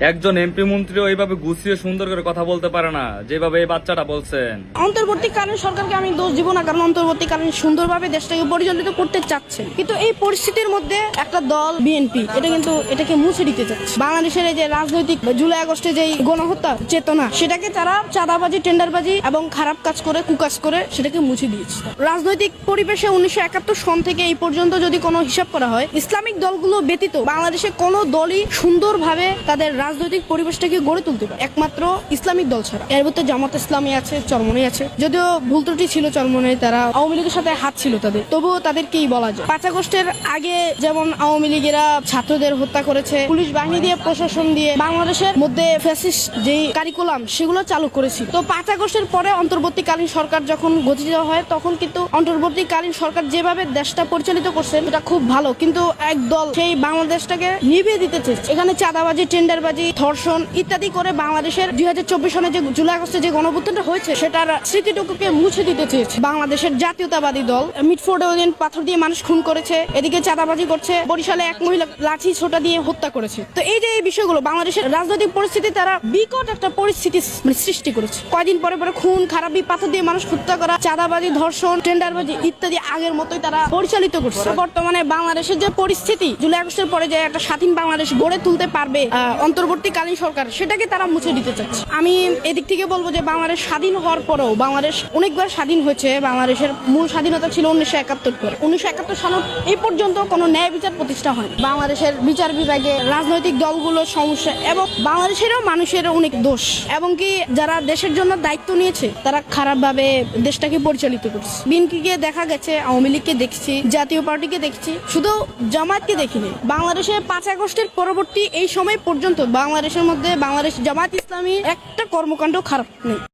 একজন এমপি মন্ত্রী ওইভাবে গুছিয়ে সুন্দর করে কথা বলতে পারে না যেভাবে এই বাচ্চাটা বলছেন। অন্তর্বর্তীকালীন সরকারকে আমি দোষ দিব না, কারণ অন্তর্বর্তীকালীন সুন্দরভাবে দেশটাকে পরিচালিত করতে চাচ্ছে, কিন্তু এই পরিস্থিতির মধ্যে একটা দল বিএনপি এটাকে মুছে দিতে চাচ্ছে। বাংলাদেশের এই যে রাজনৈতিক জুলাই আগস্টে যে গণহত্যা চেতনা, সেটাকে তারা চাঁদাবাজি, টেন্ডারবাজি এবং খারাপ কাজ করে, কুকাজ করে সেটাকে মুছে দিয়েছে। রাজনৈতিক পরিবেশে 1971 সন থেকে এই পর্যন্ত যদি কোনো হিসাব করা হয়, ইসলামিক দলগুলো ব্যতীত বাংলাদেশে কোনো দলই সুন্দরভাবে তাদের রাজনৈতিক পরিবেশটাকে গড়ে তুলতে পারে, একমাত্র ইসলামিক দল ছাড়া। এর মধ্যে জামাত ইসলামী আছে, চরমনাই আছে, যদিও ভুল ত্রুটি ছিল চরমনাই, তারা আওয়ামী লীগের সাথে হাত ছিল তাদের, তবুও তাদেরকেই বলা যায়। 5 আগস্টের আগে যেমন আওয়ামী লীগেরা ছাত্রদের হত্যা করেছে, পুলিশ বাহিনী দিয়ে, প্রশাসন দিয়ে বাংলাদেশের মধ্যে ফ্যাসিস্ট যে কারিকুলাম সেগুলো চালু করেছিল। তো 5 আগস্টের পরে অন্তর্বর্তীকালীন সরকার যখন গঠিত হয়, তখন কিন্তু অন্তর্বর্তীকালীন সরকার যেভাবে দেশটা পরিচালিত করছে এটা খুব ভালো, কিন্তু একদল সেই বাংলাদেশটাকে নিভিয়ে দিতে চেয়েছে। এখানে চাঁদাবাজি, টেন্ডারবাজি, ধর্ষণ ইত্যাদি করে বাংলাদেশের 2024 সনে যে জুলাই আগস্টে যে গণঅভ্যুত্থানটা হয়েছে সেটার স্মৃতিটুকুকে মুছে দিতে চেয়েছে বাংলাদেশের জাতীয়তাবাদী দল। মিটফোর্ডে পাথর দিয়ে মানুষ খুন করেছে, এদিকে চাঁদাবাজি করছে, বরিশালে এক মহিলা লাঠি ছোটা দিয়ে হত্যা করেছে। তো এই যে এই বিষয়গুলো বাংলাদেশের রাজনৈতিক পরিস্থিতি তারা বিকট একটা পরিস্থিতি সৃষ্টি করেছে। কয়দিন পরে পরে খুন খারাপি, পাথর দিয়ে মানুষ হত্যা করা, চাঁদাবাজি, ধর্ষণ, টেন্ডারবাজি ইত্যাদি আগের মতোই তারা পরিচালিত করছে। বর্তমানে বাংলাদেশের যে পরিস্থিতি, জুলাই আগস্টের পরে যে একটা স্বাধীন বাংলাদেশ গড়ে তুলতে পারবে অন্তর্বর্তীকালীন সরকার, সেটাকে তারা মুছে দিতে চাচ্ছে। আমি এদিক থেকে বলবো যে বাংলাদেশ স্বাধীন হওয়ার পরেও বাংলাদেশ অনেকবার স্বাধীন হয়েছে। বাংলাদেশের মূল স্বাধীনতা ছিল 1971 পরে। 1971 সাল এই পর্যন্ত কোনো ন্যায় বিচার প্রতিষ্ঠা হয়নি। বাংলাদেশের বিচার বিভাগে রাজনৈতিক দলগুলোর সমস্যা এবং বাংলাদেশেরও মানুষের অনেক দোষ, এবং কি যারা দেশের জন্য দায়িত্ব নিয়েছে তারা খারাপভাবে দেশটাকে পরিচালিত করছে। বিএনপিকে দেখা গেছে, আওয়ামী লীগকে দেখছি, জাতীয় পার্টিকে দেখছি, শুধু জামায়াতকে দেখিনি। বাংলাদেশে 5 আগস্টের পরবর্তী এই সময় পর্যন্ত বাংলাদেশের মধ্যে বাংলাদেশ জামায়াত ইসলামী একটা কর্মকাণ্ড খারাপ নেই।